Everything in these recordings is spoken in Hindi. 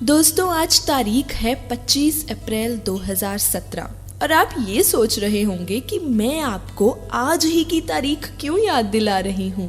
दोस्तों, आज तारीख है 25 अप्रैल 2017 और आप ये सोच रहे होंगे कि मैं आपको आज ही की तारीख क्यों याद दिला रही हूँ।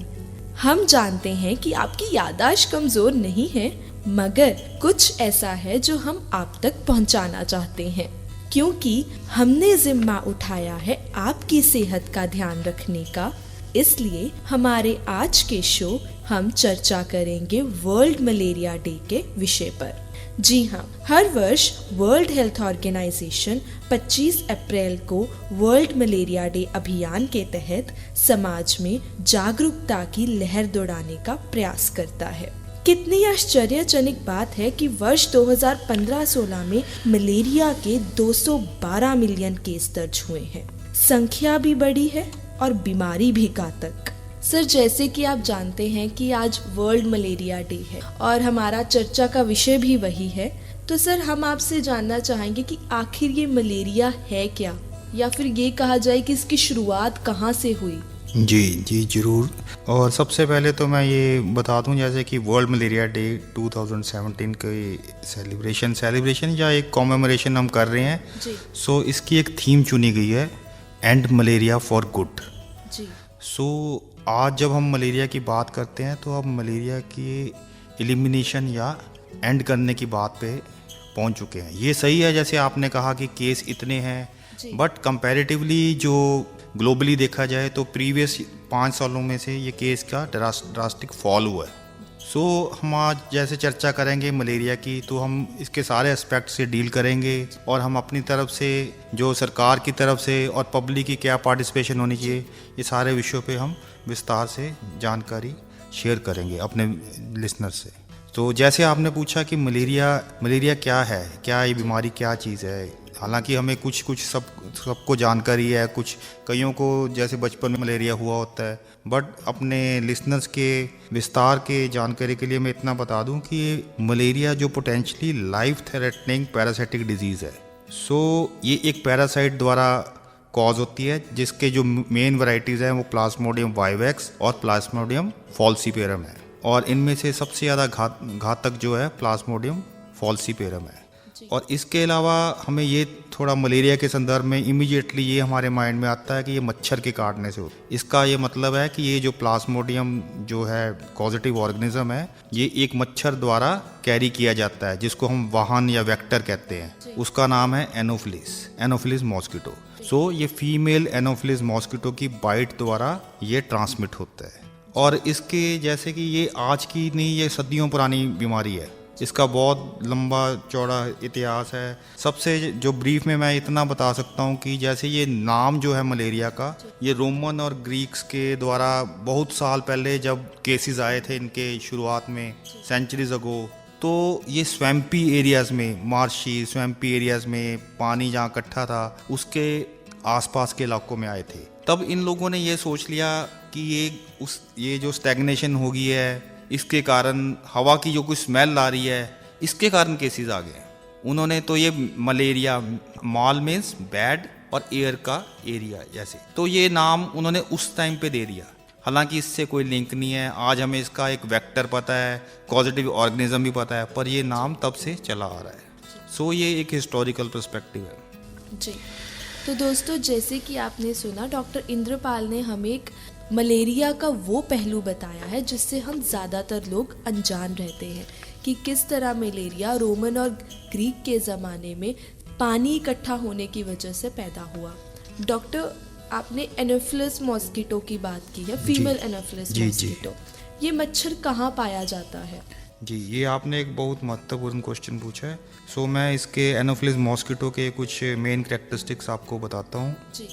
हम जानते हैं कि आपकी याददाश्त कमजोर नहीं है, मगर कुछ ऐसा है जो हम आप तक पहुँचाना चाहते हैं, क्योंकि हमने जिम्मा उठाया है आपकी सेहत का ध्यान रखने का। इसलिए हमारे आज के शो हम चर्चा करेंगे वर्ल्ड मलेरिया डे के विषय पर। जी हाँ, हर वर्ष वर्ल्ड हेल्थ ऑर्गेनाइजेशन 25 अप्रैल को वर्ल्ड मलेरिया डे अभियान के तहत समाज में जागरूकता की लहर दौड़ाने का प्रयास करता है। कितनी आश्चर्यजनक बात है कि वर्ष 2015-16 में मलेरिया के 212 मिलियन केस दर्ज हुए हैं। संख्या भी बड़ी है और बीमारी भी घातक। सर, जैसे कि आप जानते हैं कि आज वर्ल्ड मलेरिया डे है और हमारा चर्चा का विषय भी वही है, तो सर हम आपसे जानना चाहेंगे कि आखिर ये मलेरिया है क्या, या फिर ये कहा जाए कि इसकी शुरुआत कहाँ से हुई। जी जरूर। और सबसे पहले तो मैं ये बता दूं, जैसे कि वर्ल्ड मलेरिया डे 2017 के सेलिब्रेशन या एक कॉमेमोरेशन हम कर रहे हैं। सो इसकी एक थीम चुनी गई है, एंड मलेरिया फॉर गुड। जी। सो आज जब हम मलेरिया की बात करते हैं तो अब मलेरिया की एलिमिनेशन या एंड करने की बात पे पहुंच चुके हैं। ये सही है, जैसे आपने कहा कि केस इतने हैं, बट कंपैरेटिवली जो ग्लोबली देखा जाए तो प्रीवियस 5 सालों में से ये केस का ड्रास्टिक फॉल हुआ है। सो हम आज जैसे चर्चा करेंगे मलेरिया की, तो हम इसके सारे एस्पेक्ट से डील करेंगे और हम अपनी तरफ से, जो सरकार की तरफ से और पब्लिक की क्या पार्टिसिपेशन होनी चाहिए, ये सारे विषयों पे हम विस्तार से जानकारी शेयर करेंगे अपने लिसनर से। तो जैसे आपने पूछा कि मलेरिया क्या है, क्या ये बीमारी क्या चीज़ है। हालांकि हमें कुछ सबको जानकारी है, कुछ कईयों को जैसे बचपन में मलेरिया हुआ होता है, बट अपने लिसनर्स के विस्तार के जानकारी के लिए मैं इतना बता दूं कि मलेरिया जो potentially life threatening parasitic disease है। सो ये एक पैरासाइट द्वारा कॉज होती है, जिसके जो मेन वैरायटीज़ हैं वो प्लाज्मोडियम वाइवेक्स और प्लाज्मोडियम फॉल्सीपेरम है, और इनमें से सबसे ज़्यादा घातक जो है प्लाज्मोडियम फॉल्सीपेरम है। और इसके अलावा हमें ये थोड़ा मलेरिया के संदर्भ में इमीडिएटली ये हमारे माइंड में आता है कि ये मच्छर के काटने से होता है। इसका ये मतलब है कि ये जो प्लाज्मोडियम जो है कॉजेटिव ऑर्गेनिज्म है, ये एक मच्छर द्वारा कैरी किया जाता है, जिसको हम वाहन या वेक्टर कहते हैं। उसका नाम है एनोफिलिस मॉस्किटो। सो ये फीमेल एनोफिलिस मॉस्किटो की बाइट द्वारा ये ट्रांसमिट होता है। और इसके जैसे कि ये आज की नहीं, ये सदियों पुरानी बीमारी है। इसका बहुत लंबा चौड़ा इतिहास है। सबसे जो ब्रीफ में मैं इतना बता सकता हूँ कि जैसे ये नाम जो है मलेरिया का, ये रोमन और ग्रीक्स के द्वारा बहुत साल पहले जब केसेस आए थे इनके शुरुआत में, सेंचुरीज अगो, तो ये स्वैम्पी एरियाज़ में, मार्शी स्वैम्पी एरियाज़ में पानी जहाँ इकट्ठा था उसके आसपास के इलाकों में आए थे। तब इन लोगों ने ये सोच लिया कि ये जो स्टैग्नेशन हो गई है, इसके कारण हवा की जो कुछ स्मेल आ रही है, इसके कारण केसेस आ गए। उन्होंने तो ये मलेरिया, माल मीन्स बैड और एयर का एरिया जैसे, तो ये नाम उन्होंने उस टाइम पे दे दिया। हालांकि इससे कोई लिंक नहीं है। आज हमें इसका एक वेक्टर पता है, कॉजेटिव ऑर्गेनिज्म भी पता है, पर ये नाम तब से चला आ रहा है। सो ये एक हिस्टोरिकल पर्सपेक्टिव है। जी, तो दोस्तों, जैसे कि आपने सुना, डॉक्टर इंद्रपाल ने हमें एक मलेरिया का वो पहलू बताया है जिससे हम ज़्यादातर लोग अनजान रहते हैं, कि किस तरह मलेरिया रोमन और ग्रीक के ज़माने में पानी इकट्ठा होने की वजह से पैदा हुआ। डॉक्टर, आपने एनोफिलिस मॉस्किटो की बात की है, फीमेल एनोफिलिस मॉस्किटो। ये मच्छर कहाँ पाया जाता है? जी, ये आपने एक बहुत महत्वपूर्ण क्वेश्चन पूछा है। सो मैं इसके एनोफिलिस मॉस्किटो के कुछ मेन कैरेक्टरिस्टिक्स आपको बताता हूँ। जी।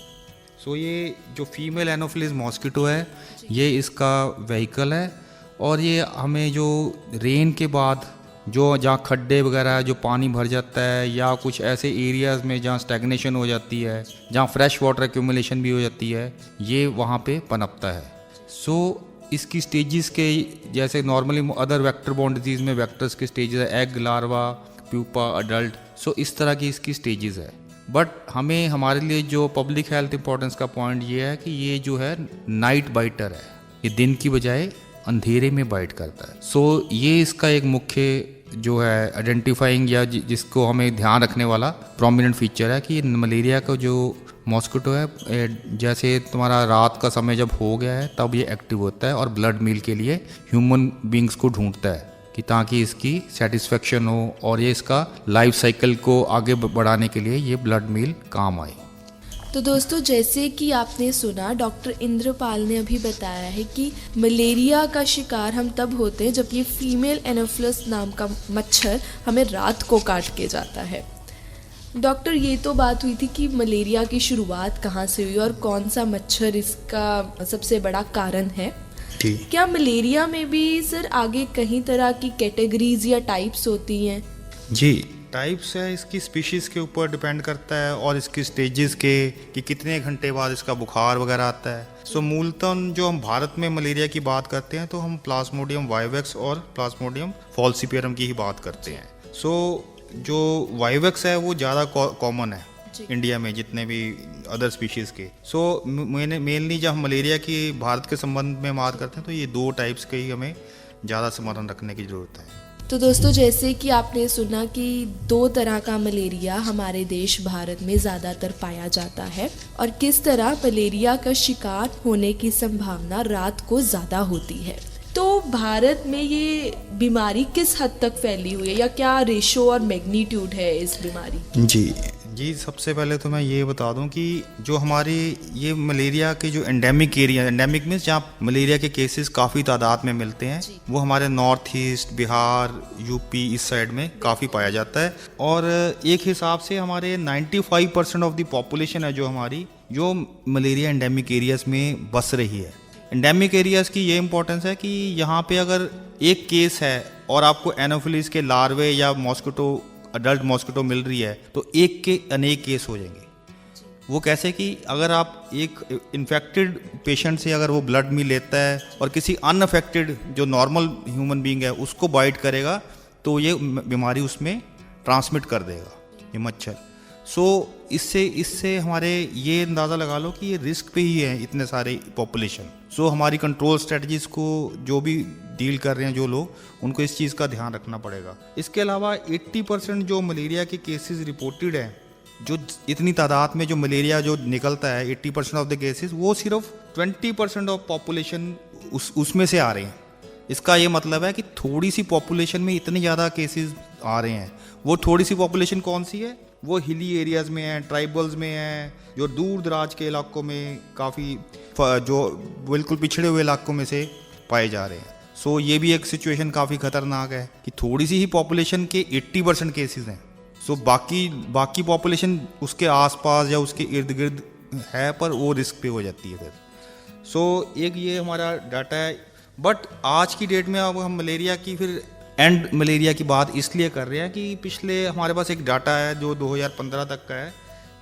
सो ये जो फीमेल एनोफिलिस मॉस्किटो है, ये इसका व्हीकल है, और ये हमें जो रेन के बाद जो जहाँ खड्डे वगैरह जो पानी भर जाता है, या कुछ ऐसे एरियाज़ में जहाँ स्टैग्नेशन हो जाती है, जहाँ फ्रेश वाटर एक्यूमुलेशन भी हो जाती है, ये वहाँ पे पनपता है। सो इसकी स्टेजेस के, जैसे normally other vector borne disease में वेक्टर्स के स्टेजेस है, एग, लार्वा, प्यूपा, अडल्ट। सो इस तरह की इसकी स्टेजेस है। बट हमें, हमारे लिए जो पब्लिक हेल्थ इंपॉर्टेंस का पॉइंट ये है कि ये जो है नाइट बाइटर है, ये दिन की बजाय अंधेरे में बाइट करता है। सो ये इसका एक मुख्य जो है आइडेंटिफाइंग या जिसको हमें ध्यान रखने वाला प्रोमिनेंट फीचर है कि मलेरिया का जो मॉस्किटो है, जैसे तुम्हारा रात का समय जब हो गया है तब ये एक्टिव होता है और ब्लड मील के लिए ह्यूमन बींग्स को ढूंढता है कि ताकि इसकी सेटिस्फेक्शन हो और ये इसका लाइफ साइकिल को आगे बढ़ाने के लिए ये ब्लड मील काम आए। तो दोस्तों, जैसे कि आपने सुना, डॉक्टर इंद्रपाल ने अभी बताया है कि मलेरिया का शिकार हम तब होते हैं जब ये फीमेल एनोफिलस नाम का मच्छर हमें रात को काट के जाता है। डॉक्टर, ये तो बात हुई थी कि मलेरिया की शुरुआत कहाँ से हुई और कौन सा मच्छर इसका सबसे बड़ा कारण है। क्या मलेरिया में भी सर आगे कई तरह की कैटेगरीज या टाइप्स होती हैं? जी, टाइप्स है, इसकी स्पीशीज़ के ऊपर डिपेंड करता है और इसकी स्टेजेस के कि कितने घंटे बाद इसका बुखार वगैरह आता है। सो मूलतन जो हम भारत में मलेरिया की बात करते हैं तो हम प्लाज्मोडियम वाइवेक्स और प्लाज्मोडियम फॉल्सिपियरम की ही बात करते हैं। सो जो वाइवेक्स है वो ज़्यादा कॉमन है इंडिया में जितने भी अदर स्पीशीज़ के। सो मेनली जब हम मलेरिया की भारत के संबंध में बात करते हैं तो ये 2 टाइप्स के ही हमें ज़्यादा स्मरण रखने की ज़रूरत है। तो दोस्तों, जैसे कि आपने सुना कि 2 तरह का मलेरिया हमारे देश भारत में ज़्यादातर पाया जाता है और किस तरह मलेरिया का शिकार होने की संभावना रात को ज़्यादा होती है। तो भारत में ये बीमारी किस हद तक फैली हुई है या क्या रेशो और मैग्नीट्यूड है इस बीमारी? जी, सबसे पहले तो मैं ये बता दूं कि जो हमारी ये मलेरिया के जो एंडेमिक एरिया, एंडेमिक मीन्स जहाँ मलेरिया के केसेस काफ़ी तादाद में मिलते हैं, वो हमारे नॉर्थ ईस्ट, बिहार, यूपी इस साइड में काफ़ी पाया जाता है। और एक हिसाब से हमारे 95% ऑफ द पॉपुलेशन है जो हमारी, जो मलेरिया एंडेमिक एरियाज में बस रही है। एंडेमिक एरियाज की ये इंपॉर्टेंस है कि यहाँ पे अगर एक केस है और आपको एनोफिलिस के लार्वे या मॉस्किटो, अडल्ट मॉस्किटो मिल रही है तो एक के अनेक केस हो जाएंगे। वो कैसे कि अगर आप एक इन्फेक्टेड पेशेंट से अगर वो ब्लड में लेता है और किसी अनअफेक्टेड जो नॉर्मल ह्यूमन बीइंग है उसको बाइट करेगा तो ये बीमारी उसमें ट्रांसमिट कर देगा ये मच्छर। सो इससे हमारे ये अंदाज़ा लगा लो कि ये रिस्क पे ही है इतने सारे पॉपुलेशन। सो हमारी कंट्रोल स्ट्रेटजीज़ को जो भी डील कर रहे हैं जो लोग, उनको इस चीज़ का ध्यान रखना पड़ेगा। इसके अलावा 80% जो मलेरिया के केसेस रिपोर्टेड हैं, जो इतनी तादाद में जो मलेरिया जो निकलता है 80% ऑफ द केसेस, वो सिर्फ 20% ऑफ पॉपुलेशन उसमें से आ रहे हैं। इसका ये मतलब है कि थोड़ी सी पॉपुलेशन में इतने ज़्यादा केसेस आ रहे हैं। वो थोड़ी सी पॉपुलेशन कौन सी है? वो हिली एरियाज़ में है, ट्राइबल्स में है, जो दूर दराज के इलाकों में काफ़ी जो बिल्कुल पिछड़े हुए इलाकों में से पाए जा रहे हैं। सो ये भी एक सिचुएशन काफ़ी ख़तरनाक है कि थोड़ी सी ही पॉपुलेशन के 80% केसेस हैं। सो बाकी पॉपुलेशन उसके आसपास या उसके इर्द गिर्द है पर वो रिस्क पे हो जाती है फिर। सो एक ये हमारा डाटा है। बट आज की डेट में अब हम मलेरिया की फिर एंड मलेरिया की बात इसलिए कर रहे हैं कि पिछले हमारे पास एक डाटा है जो 2015 तक का है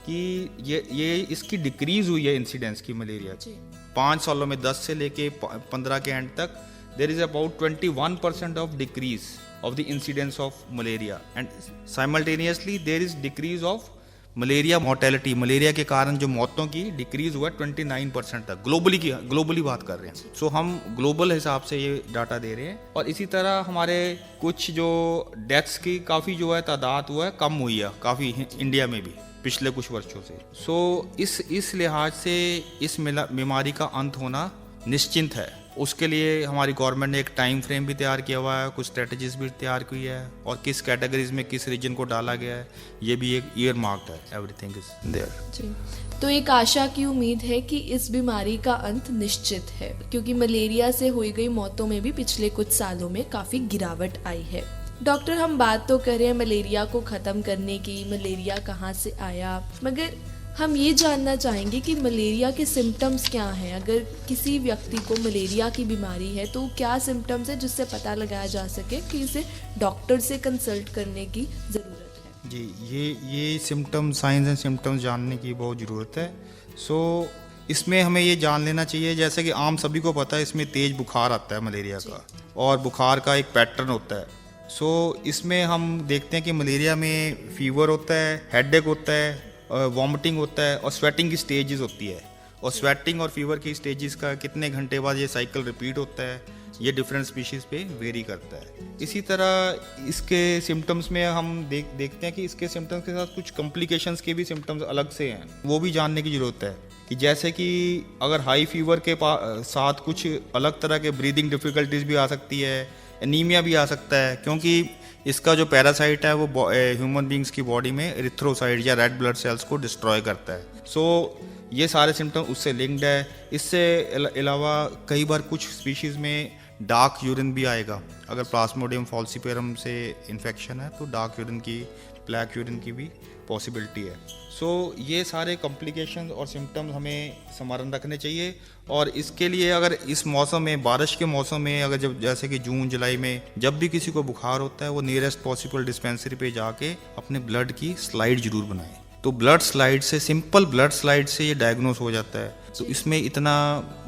कि ये इसकी डिक्रीज़ हुई है इंसिडेंस की मलेरिया की 5 सालों में, 10 से लेके 15 के एंड तक there is about 21% of decrease of the incidence of malaria and simultaneously there is decrease of malaria mortality। Malaria के कारण जो मौतों की डिक्रीज हुआ 29% तक ग्लोबली बात कर रहे हैं। सो हम ग्लोबल हिसाब से ये डाटा दे रहे हैं। और इसी तरह हमारे कुछ जो डेथ्स की काफ़ी जो है तादाद हुआ है कम हुई है काफ़ी इंडिया में भी पिछले कुछ वर्षों से। सो इस लिहाज से इस बीमारी का अंत होना निश्चिंत है। उसके लिए हमारी गवर्नमेंट ने एक टाइम फ्रेम भी तैयार किया हुआ है, कुछ स्ट्रेटजीज भी तैयार की है और किस कैटेगरीज में किस रीजन को डाला गया है ये भी एक ईयर मार्क्ड है। Everything is there. तो एक आशा की उम्मीद है कि इस बीमारी का अंत निश्चित है, क्योंकि मलेरिया से हुई गई मौतों में भी पिछले कुछ सालों में काफ़ी गिरावट आई है। डॉक्टर, हम बात तो कर रहे हैं मलेरिया को ख़त्म करने की, मलेरिया कहाँ से आया, मगर हम ये जानना चाहेंगे कि मलेरिया के सिम्टम्स क्या हैं। अगर किसी व्यक्ति को मलेरिया की बीमारी है तो क्या सिम्टम्स है जिससे पता लगाया जा सके कि इसे डॉक्टर से कंसल्ट करने की ज़रूरत है? जी, ये सिम्टम्स, साइंस एंड सिम्टम्स जानने की बहुत ज़रूरत है। सो इसमें हमें ये जान लेना चाहिए, जैसे कि आम सभी को पता है इसमें तेज़ बुखार आता है मलेरिया का और बुखार का एक पैटर्न होता है। सो इसमें हम देखते हैं कि मलेरिया में फीवर होता है, हेडेक होता है, वॉमिटिंग होता है और स्वेटिंग की स्टेजेस होती है। और स्वेटिंग और फीवर की स्टेजेस का कितने घंटे बाद ये साइकिल रिपीट होता है, ये डिफरेंट स्पीशीज़ पे वेरी करता है। इसी तरह इसके सिम्टम्स में हम देखते हैं कि इसके सिम्टम्स के साथ कुछ कॉम्प्लिकेशंस के भी सिम्टम्स अलग से हैं, वो भी जानने की ज़रूरत है कि जैसे कि अगर हाई फीवर के साथ कुछ अलग तरह के ब्रीदिंग डिफ़िकल्टीज भी आ सकती है, एनीमिया भी आ सकता है, क्योंकि इसका जो पैरासाइट है वो ह्यूमन बींग्स की बॉडी में एरिथ्रोसाइट या रेड ब्लड सेल्स को डिस्ट्रॉय करता है। सो ये सारे सिम्टम उससे लिंक्ड है। इससे अलावा कई बार कुछ स्पीशीज़ में डार्क यूरिन भी आएगा। अगर प्लाज्मोडियम फॉल्सिपेरम से इन्फेक्शन है तो डार्क यूरिन की, ब्लैक यूरिन की भी पॉसिबिलिटी है। सो ये सारे कॉम्प्लिकेशन और सिम्टम्स हमें स्मरण रखने चाहिए। और इसके लिए अगर इस मौसम में, बारिश के मौसम में, अगर जब जैसे कि जून जुलाई में जब भी किसी को बुखार होता है, वो नियरेस्ट पॉसिबल डिस्पेंसरी पे जाके अपने ब्लड की स्लाइड जरूर बनाएं। तो ब्लड स्लाइड से, सिंपल ब्लड स्लाइड से ये डायग्नोस हो जाता है। तो इसमें इतना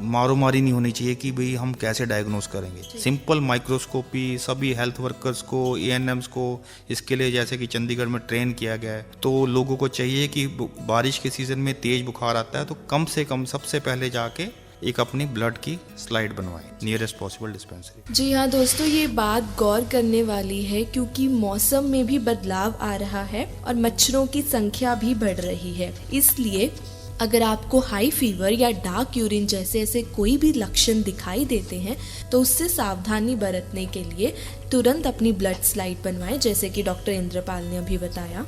मारो मारी नहीं होनी चाहिए कि भाई हम कैसे डायग्नोस करेंगे। सिंपल माइक्रोस्कोपी सभी हेल्थ वर्कर्स को, एएनएम्स को इसके लिए जैसे कि चंडीगढ़ में ट्रेन किया गया है। तो लोगों को चाहिए कि बारिश के सीज़न में तेज़ बुखार आता है तो कम से कम सबसे पहले जाके एक अपनी ब्लड की स्लाइड बनवाएं नियरेस्ट पॉसिबल डिस्पेंसरी। जी हाँ दोस्तों, ये बात गौर करने वाली है क्योंकि मौसम में भी बदलाव आ रहा है और मच्छरों की संख्या भी बढ़ रही है। इसलिए अगर आपको हाई फीवर या डार्क यूरिन जैसे ऐसे कोई भी लक्षण दिखाई देते हैं तो उससे सावधानी बरतने के लिए तुरंत अपनी ब्लड स्लाइड बनवाएं, जैसे कि डॉक्टर इंद्रपाल ने अभी बताया।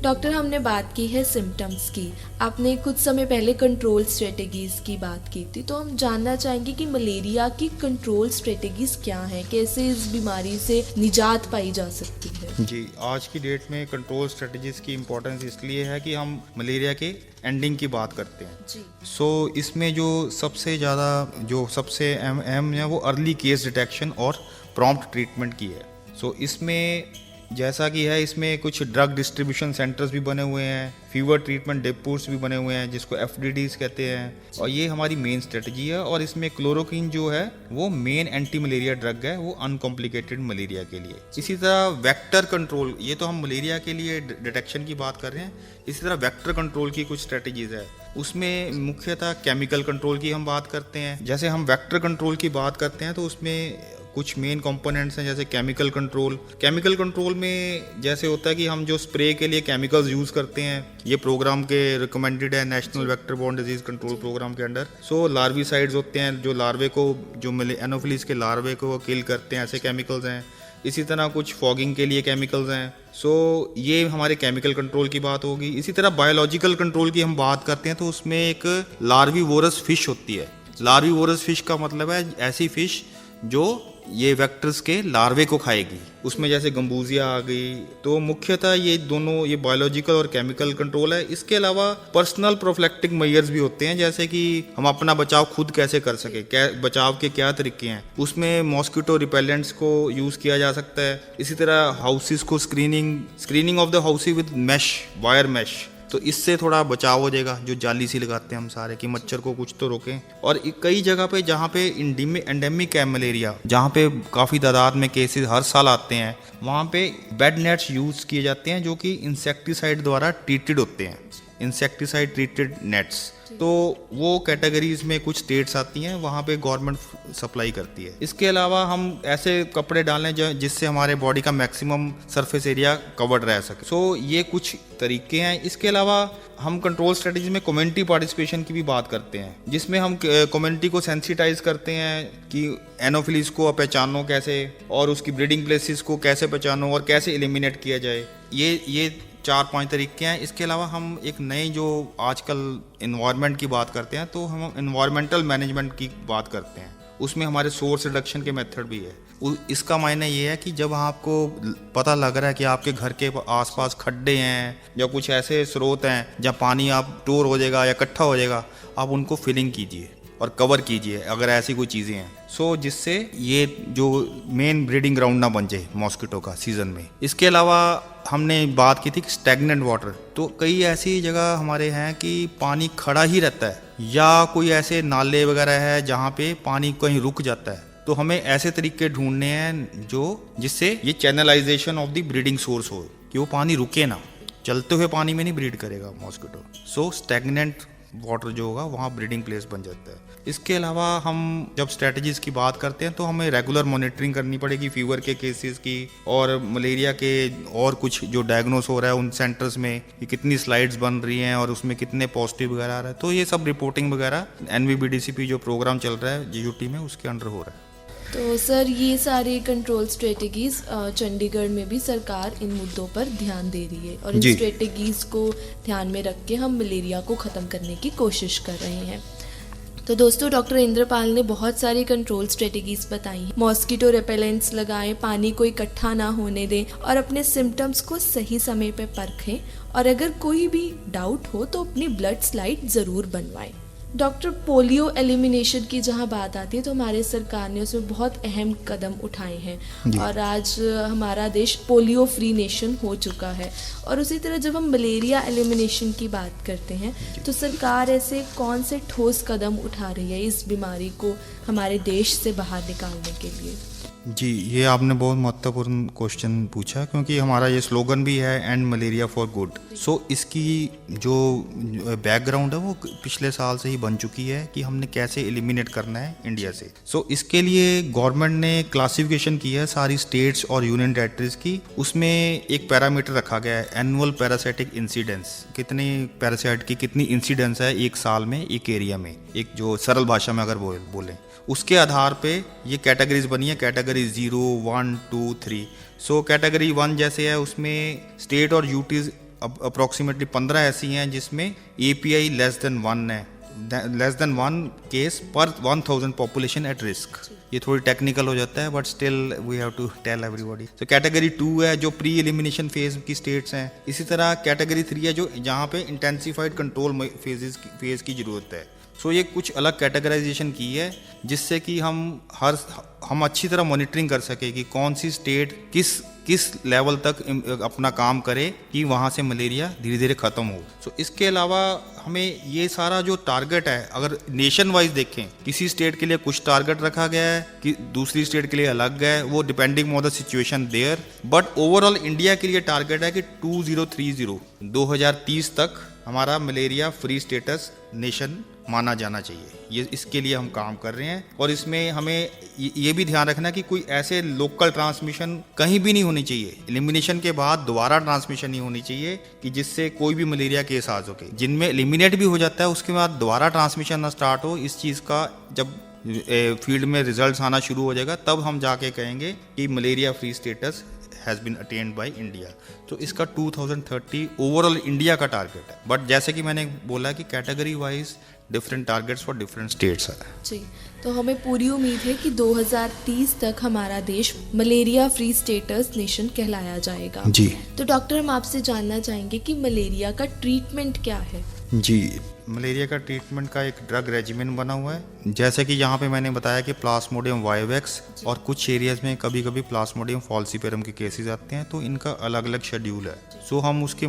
डॉक्टर, हमने बात की है सिम्टम्स की, आपने कुछ समय पहले कंट्रोल स्ट्रेटेजीज की बात की थी, तो हम जानना चाहेंगे कि मलेरिया की कंट्रोल स्ट्रेटेजीज क्या हैं, कैसे इस बीमारी से निजात पाई जा सकती है। जी, आज की डेट में कंट्रोल स्ट्रेटेजीज की इम्पोर्टेंस इसलिए है कि हम मलेरिया के एंडिंग की बात करते हैं। जी। सो इसमें जो सबसे अहम है वो अर्ली केस डिटेक्शन और प्रॉम्प्ट ट्रीटमेंट की है। सो इसमें जैसा कि है, इसमें कुछ ड्रग डिस्ट्रीब्यूशन सेंटर्स भी बने हुए हैं, फीवर ट्रीटमेंट डिपोट्स भी बने हुए हैं जिसको FDDs कहते हैं, और ये हमारी मेन स्ट्रेटजी है। और इसमें क्लोरोक्विन जो है वो मेन एंटी मलेरिया ड्रग है, वो अनकॉम्प्लिकेटेड मलेरिया के लिए। इसी तरह वेक्टर कंट्रोल, ये तो हम मलेरिया के लिए डिटेक्शन की बात कर रहे हैं, इसी तरह वेक्टर कंट्रोल की कुछ स्ट्रेटजीज है। उसमें मुख्यतः केमिकल कंट्रोल की हम बात करते हैं। जैसे हम वेक्टर कंट्रोल की बात करते हैं तो उसमें कुछ मेन कंपोनेंट्स हैं, जैसे केमिकल कंट्रोल। केमिकल कंट्रोल में जैसे होता है कि हम जो स्प्रे के लिए केमिकल्स यूज़ करते हैं, ये प्रोग्राम के रिकमेंडेड है national vector borne disease control program के अंडर। सो लार्विसाइड्स होते हैं जो लार्वे को, जो एनोफिलीज के लार्वे को किल करते हैं, ऐसे केमिकल्स हैं। इसी तरह कुछ फॉगिंग के लिए केमिकल्स हैं। सो ये हमारे केमिकल कंट्रोल की बात होगी। इसी तरह बायोलॉजिकल कंट्रोल की हम बात करते हैं तो उसमें एक लार्वीवोरस फिश होती है। लार्वीवोरस फिश का मतलब है ऐसी फिश जो ये वेक्टर्स के लार्वे को खाएगी। उसमें जैसे गंबूजिया आ गई। तो मुख्यतः ये दोनों, ये बायोलॉजिकल और केमिकल कंट्रोल है। इसके अलावा पर्सनल प्रोफिलैक्टिक मेजर्स भी होते हैं, जैसे कि हम अपना बचाव खुद कैसे कर सके, बचाव के क्या तरीके हैं। उसमें मॉस्किटो रिपेलेंट्स को यूज़ किया जा सकता है। इसी तरह हाउसेस को screening of the houses with mesh, wire mesh, तो इससे थोड़ा बचाव हो जाएगा। जो जाली सी लगाते हैं हम सारे कि मच्छर को कुछ तो रोकें। और कई जगह पे जहाँ पे एंडेमिक है मलेरिया, जहाँ पे काफ़ी तादाद में केसेस हर साल आते हैं, वहाँ पे बेड नेट्स यूज़ किए जाते हैं जो कि इंसेक्टिसाइड द्वारा ट्रीटेड होते हैं, इंसेक्टिसाइड ट्रीटेड नेट्स। तो वो कैटेगरीज में कुछ स्टेट्स आती हैं, वहाँ पे गवर्नमेंट सप्लाई करती है। इसके अलावा हम ऐसे कपड़े डालें जिससे हमारे बॉडी का मैक्सिमम सरफेस एरिया कवर्ड रह सके। सो ये कुछ तरीके हैं। इसके अलावा हम कंट्रोल स्ट्रेटजी में कम्युनिटी पार्टिसिपेशन की भी बात करते हैं, जिसमें हम कम्युनिटी को सेंसिटाइज करते हैं कि एनोफिलीज को पहचानो कैसे, और उसकी ब्रीडिंग प्लेसेस को कैसे पहचानो और कैसे एलिमिनेट किया जाए। ये 4-5 तरीके हैं। इसके अलावा हम एक नए जो आजकल इन्वायरमेंट की बात करते हैं तो हम इन्वायरमेंटल मैनेजमेंट की बात करते हैं। उसमें हमारे सोर्स रिडक्शन के मेथड भी है। इसका मायने ये है कि जब आपको पता लग रहा है कि आपके घर के आसपास खड्डे हैं या कुछ ऐसे स्रोत हैं जहाँ पानी आप स्टोर हो जाएगा या इकट्ठा हो जाएगा, आप उनको फिलिंग कीजिए और कवर कीजिए अगर ऐसी कोई चीज़ें हैं। सो जिससे ये जो मेन ब्रीडिंग ग्राउंड ना बन जाए मॉस्किटो का सीजन में। इसके अलावा हमने बात की थी स्टैग्नेंट वाटर। तो कई ऐसी जगह हमारे हैं कि पानी खड़ा ही रहता है, या कोई ऐसे नाले वगैरह है जहाँ पे पानी कहीं रुक जाता है। तो हमें ऐसे तरीके ढूंढने हैं जिससे ये channelisation of the breeding source हो, कि वो पानी रुके ना, चलते हुए पानी में नहीं ब्रीड करेगा मॉस्किटो। सो स्टैग्नेंट वाटर जो होगा वहाँ ब्रीडिंग प्लेस बन जाता है। इसके अलावा हम जब स्ट्रेटजीज की बात करते हैं तो हमें रेगुलर मॉनिटरिंग करनी पड़ेगी फीवर के केसेस की, और मलेरिया के और कुछ जो डायग्नोस हो रहा है उन सेंटर्स में कि कितनी स्लाइड्स बन रही हैं और उसमें कितने पॉजिटिव वगैरह आ रहा है। तो ये सब रिपोर्टिंग वगैरह NVBDCP जो प्रोग्राम चल रहा है GUT में उसके अंडर हो रहा है। तो सर ये सारे कंट्रोल स्ट्रेटेजीज चंडीगढ़ में भी सरकार इन मुद्दों पर ध्यान दे रही है और इन जी। स्ट्रेटेजीज को ध्यान में रख के हम मलेरिया को ख़त्म करने की कोशिश कर रहे हैं। तो दोस्तों, डॉक्टर इंद्रपाल ने बहुत सारी कंट्रोल स्ट्रेटेजीज बताई। मॉस्किटो रिपेलेंट्स लगाएं, पानी को इकट्ठा ना होने दें और अपने सिम्टम्स को सही समय पर परखें, और अगर कोई भी डाउट हो तो अपनी ब्लड स्लाइड ज़रूर बनवाएं। डॉक्टर, पोलियो एलिमिनेशन की जहाँ बात आती है तो हमारे सरकार ने उसमें बहुत अहम कदम उठाए हैं और आज हमारा देश पोलियो फ्री नेशन हो चुका है। और उसी तरह जब हम मलेरिया एलिमिनेशन की बात करते हैं तो सरकार ऐसे कौन से ठोस कदम उठा रही है इस बीमारी को हमारे देश से बाहर निकालने के लिए? जी, ये आपने बहुत महत्वपूर्ण क्वेश्चन पूछा, क्योंकि हमारा ये स्लोगन भी है एंड मलेरिया फॉर गुड। सो इसकी जो बैकग्राउंड है वो पिछले साल से ही बन चुकी है कि हमने कैसे एलिमिनेट करना है इंडिया से। सो इसके लिए गवर्नमेंट ने क्लासिफिकेशन की है सारी स्टेट्स और यूनियन टेरिटरीज की। उसमें एक पैरामीटर रखा गया है, एनुअल पैरासाइटिक इंसिडेंस, कितनी पैरासाइट की कितनी इंसिडेंस है एक साल में एक एरिया में, एक जो सरल भाषा में अगर बोलें उसके आधार पे ये कैटेगरीज बनी है, कैटेगरी 0, 1, 2, 3। सो कैटेगरी 1 जैसे है उसमें स्टेट और यूटीज अप्रॉक्सीमेटली 15 ऐसी हैं जिसमें API लेस देन 1 है, लेस देन 1 केस पर 1000 पॉपुलेशन एट रिस्क। ये थोड़ी टेक्निकल हो जाता है but still we have to tell everybody. तो कैटेगरी 2 है जो प्री एलिमिनेशन फेज की स्टेट्स हैं। इसी तरह कैटेगरी 3 है जो जहाँ पे इंटेंसिफाइड कंट्रोल फेज की ज़रूरत है। सो ये कुछ अलग कैटेगराइजेशन की है जिससे कि हम अच्छी तरह मॉनिटरिंग कर सके कि कौन सी स्टेट किस लेवल तक अपना काम करे कि वहाँ से मलेरिया धीरे धीरे ख़त्म हो। सो इसके अलावा हमें ये सारा जो टारगेट है, अगर नेशन वाइज देखें, किसी स्टेट के लिए कुछ टारगेट रखा गया है कि दूसरी स्टेट के लिए अलग है, वो depending on the situation there. But overall India के लिए टारगेट है कि 2030 तक हमारा मलेरिया फ्री स्टेटस नेशन माना जाना चाहिए। ये इसके लिए हम काम कर रहे हैं और इसमें हमें ये भी ध्यान रखना कि कोई ऐसे लोकल ट्रांसमिशन कहीं भी नहीं होनी चाहिए। एलिमिनेशन के बाद दोबारा ट्रांसमिशन नहीं होनी चाहिए कि जिससे कोई भी मलेरिया केस आ सके। जिनमें एलिमिनेट भी हो जाता है उसके बाद दोबारा ट्रांसमिशन ना स्टार्ट हो। इस चीज़ का जब फील्ड में रिजल्ट्स आना शुरू हो जाएगा तब हम जाके कहेंगे कि malaria free status has been attained by India. तो इसका 2030 ओवरऑल इंडिया का टारगेट है। बट जैसे कि मैंने बोला कि category wise different targets for different states है। जी, तो हमें पूरी उम्मीद है कि 2030 तक हमारा देश मलेरिया फ्री स्टेटस नेशन कहलाया जाएगा। जी। तो डॉक्टर, हम आपसे जानना चाहेंगे कि मलेरिया का ट्रीटमेंट क्या है? जी, मलेरिया का ट्रीटमेंट का एक ड्रग रेजिमेन बना हुआ है। जैसे कि यहाँ पे मैंने बताया कि प्लाज्मोडियम वाइवेक्स और कुछ एरियाज में कभी कभी प्लाज्मोडियम फॉल्सीपेरम के केसेस आते हैं, तो इनका अलग अलग शेड्यूल है। सो हम उसके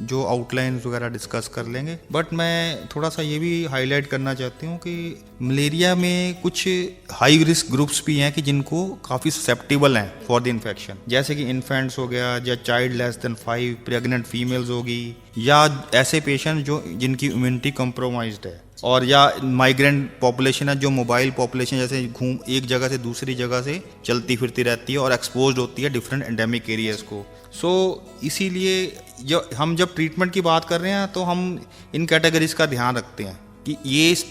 जो आउटलाइंस वगैरह डिस्कस कर लेंगे। बट मैं थोड़ा सा ये भी हाईलाइट करना चाहती हूँ कि मलेरिया में कुछ हाई रिस्क ग्रुप्स भी हैं कि जिनको काफ़ी ससेप्टेबल हैं फॉर द इन्फेक्शन, जैसे कि इन्फेंट्स हो गया, या child less than 5, pregnant females होगी, या ऐसे पेशेंट जो जिनकी इम्यूनिटी कंप्रोमाइज्ड है, और या माइग्रेंट पॉपुलेशन है जो मोबाइल पॉपुलेशन जैसे एक जगह से दूसरी जगह से चलती फिरती रहती है और एक्सपोज्ड होती है डिफरेंट एंडेमिक एरियाज को। सो इसीलिए हम जब ट्रीटमेंट की बात कर रहे हैं तो हम इन कैटेगरीज का ध्यान रखते हैं कि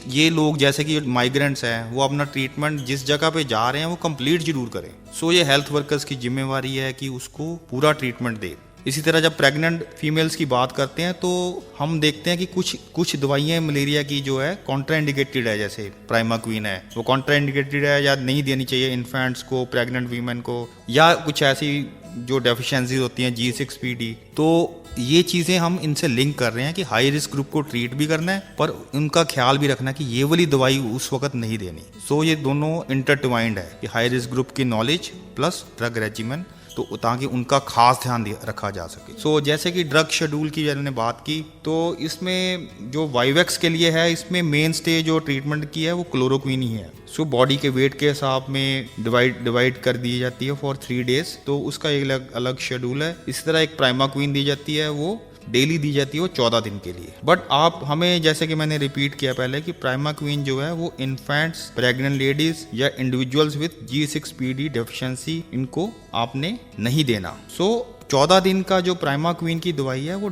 ये लोग जैसे कि माइग्रेंट्स हैं वो अपना ट्रीटमेंट जिस जगह पे जा रहे हैं वो कंप्लीट जरूर करें। सो ये हेल्थ वर्कर्स की जिम्मेवारी है कि उसको पूरा ट्रीटमेंट दे। इसी तरह जब प्रेग्नेंट फीमेल्स की बात करते हैं तो हम देखते हैं कि कुछ दवाइयाँ मलेरिया की जो है कॉन्ट्राइंडिकेटेड है, जैसे प्राइमाक्विन है वो कॉन्ट्राइंडिकेटेड है या नहीं देनी चाहिए इन्फेंट्स को, प्रेग्नेंट वीमेन को, या कुछ ऐसी जो डेफिशिएंसीज होती हैं G6PD। तो ये चीज़ें हम इनसे लिंक कर रहे हैं कि हाई रिस्क ग्रुप को ट्रीट भी करना है पर उनका ख्याल भी रखना कि ये वाली दवाई उस वक्त नहीं देनी। सो ये दोनों इंटरट्वाइंड है कि हाई रिस्क ग्रुप की नॉलेज प्लस ड्रग रेजिमेन, तो ताकि उनका खास ध्यान रखा जा सके। सो जैसे कि ड्रग शेड्यूल की मैंने बात की, तो इसमें जो वाइवेक्स के लिए है इसमें मेन स्टे जो ट्रीटमेंट की है वो क्लोरोक्विन ही है। सो बॉडी के वेट के हिसाब में डिवाइड कर दी जाती है फॉर 3 days, तो उसका एक अलग शेड्यूल है। इसी तरह एक प्राइमाक्विन दी जाती है, वो डेली दी जाती है वो 14 दिन के लिए। बट आप हमें, जैसे कि मैंने रिपीट किया पहले, कि प्राइमाक्विन जो है वो इन्फेंट्स, प्रेग्नेंट लेडीज या इंडिविजुअल्स विथ G6PD डेफिशिएंसी, इनको आपने नहीं देना। सो 14 दिन का जो प्राइमाक्विन की दवाई है वो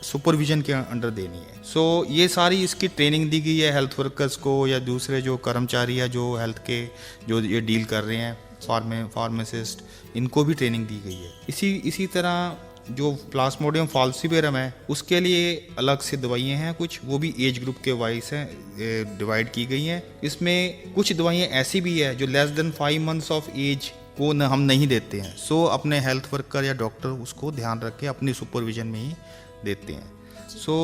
सुपरविजन के अंडर देनी है। सो ये सारी इसकी ट्रेनिंग दी गई है हेल्थ वर्कर्स को या दूसरे जो कर्मचारी है जो हेल्थ के जो ये डील कर रहे हैं, फार्मासिस्ट, इनको भी ट्रेनिंग दी गई है। इसी तरह जो प्लाज्मोडियम फाल्सिपेरम है उसके लिए अलग से दवाइयाँ हैं कुछ, वो भी एज ग्रुप के वाइज हैं, डिवाइड की गई हैं। इसमें कुछ दवाइयाँ ऐसी भी है जो less than 5 months of age को हम नहीं देते हैं। सो अपने हेल्थ वर्कर या डॉक्टर उसको ध्यान रख के अपनी सुपरविजन में ही देते हैं। सो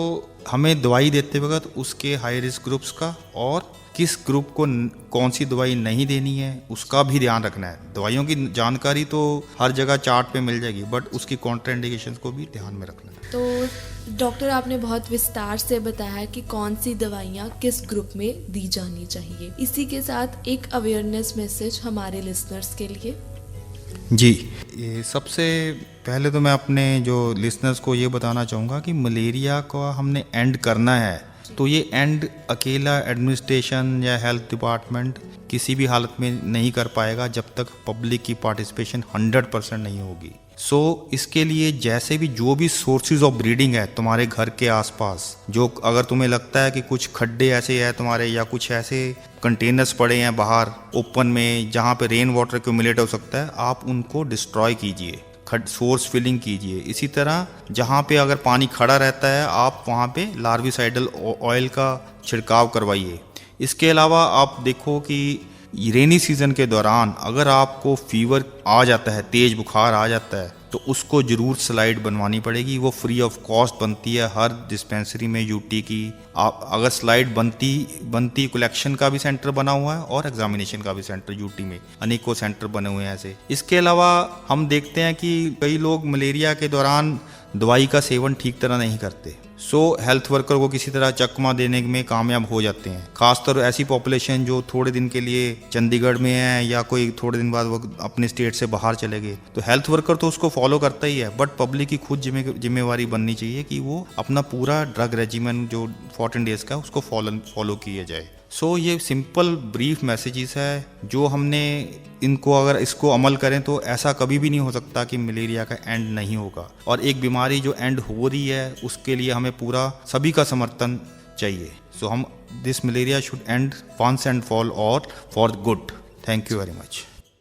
हमें दवाई देते वक्त उसके हाई रिस्क ग्रुप्स का और किस ग्रुप को कौन सी दवाई नहीं देनी है उसका भी ध्यान रखना है। दवाइयों की जानकारी तो हर जगह चार्ट पे मिल जाएगी, बट उसकी कॉन्ट्राइंडिकेशंस को भी ध्यान में रखना है। तो डॉक्टर, आपने बहुत विस्तार से बताया कि कौन सी दवाइयाँ किस ग्रुप में दी जानी चाहिए। इसी के साथ एक अवेयरनेस मैसेज हमारे लिसनर्स के लिए। जी, ये सबसे पहले तो मैं अपने जो लिसनर्स को ये बताना चाहूँगा कि मलेरिया को हमने एंड करना है तो ये एंड अकेला एडमिनिस्ट्रेशन या हेल्थ डिपार्टमेंट किसी भी हालत में नहीं कर पाएगा जब तक पब्लिक की पार्टिसिपेशन 100% नहीं होगी। सो इसके लिए जैसे भी जो भी सोर्सेज ऑफ ब्रीडिंग है तुम्हारे घर के आसपास, जो अगर तुम्हें लगता है कि कुछ खड्डे ऐसे हैं तुम्हारे या कुछ ऐसे कंटेनर्स पड़े हैं बाहर ओपन में जहाँ पे रेन वाटर एक्यूमुलेट हो सकता है, आप उनको डिस्ट्रॉय कीजिए, सोर्स फिलिंग कीजिए। इसी तरह जहाँ पे अगर पानी खड़ा रहता है आप वहाँ पे लार्विसाइडल ऑयल का छिड़काव करवाइए। इसके अलावा आप देखो कि रेनी सीजन के दौरान अगर आपको फीवर आ जाता है, तेज बुखार आ जाता है, तो उसको ज़रूर स्लाइड बनवानी पड़ेगी। वो फ्री ऑफ कॉस्ट बनती है हर डिस्पेंसरी में यूटी की। आप अगर स्लाइड बनती कलेक्शन का भी सेंटर बना हुआ है और एग्जामिनेशन का भी सेंटर यूटी में अनेकों सेंटर बने हुए हैं ऐसे। इसके अलावा हम देखते हैं कि कई लोग मलेरिया के दौरान दवाई का सेवन ठीक तरह नहीं करते। सो हेल्थ वर्कर को किसी तरह चकमा देने में कामयाब हो जाते हैं। खासतौर ऐसी पॉपुलेशन जो थोड़े दिन के लिए चंडीगढ़ में है या कोई थोड़े दिन बाद वो अपने स्टेट से बाहर चले गए, तो हेल्थ वर्कर तो उसको फॉलो करता ही है, बट पब्लिक की खुद जिम्मेवारी बननी चाहिए कि वो अपना पूरा ड्रग रेजिमेंट जो 14 डेज का उसको फॉलो किया जाए। सो ये सिंपल ब्रीफ मैसेजेस है जो हमने इनको अगर इसको अमल करें तो ऐसा कभी भी नहीं हो सकता कि मलेरिया का एंड नहीं होगा। और एक बीमारी जो एंड हो रही है उसके लिए हमें पूरा सभी का समर्थन चाहिए। सो हम this malaria should end once and for all और for good. Thank you very much.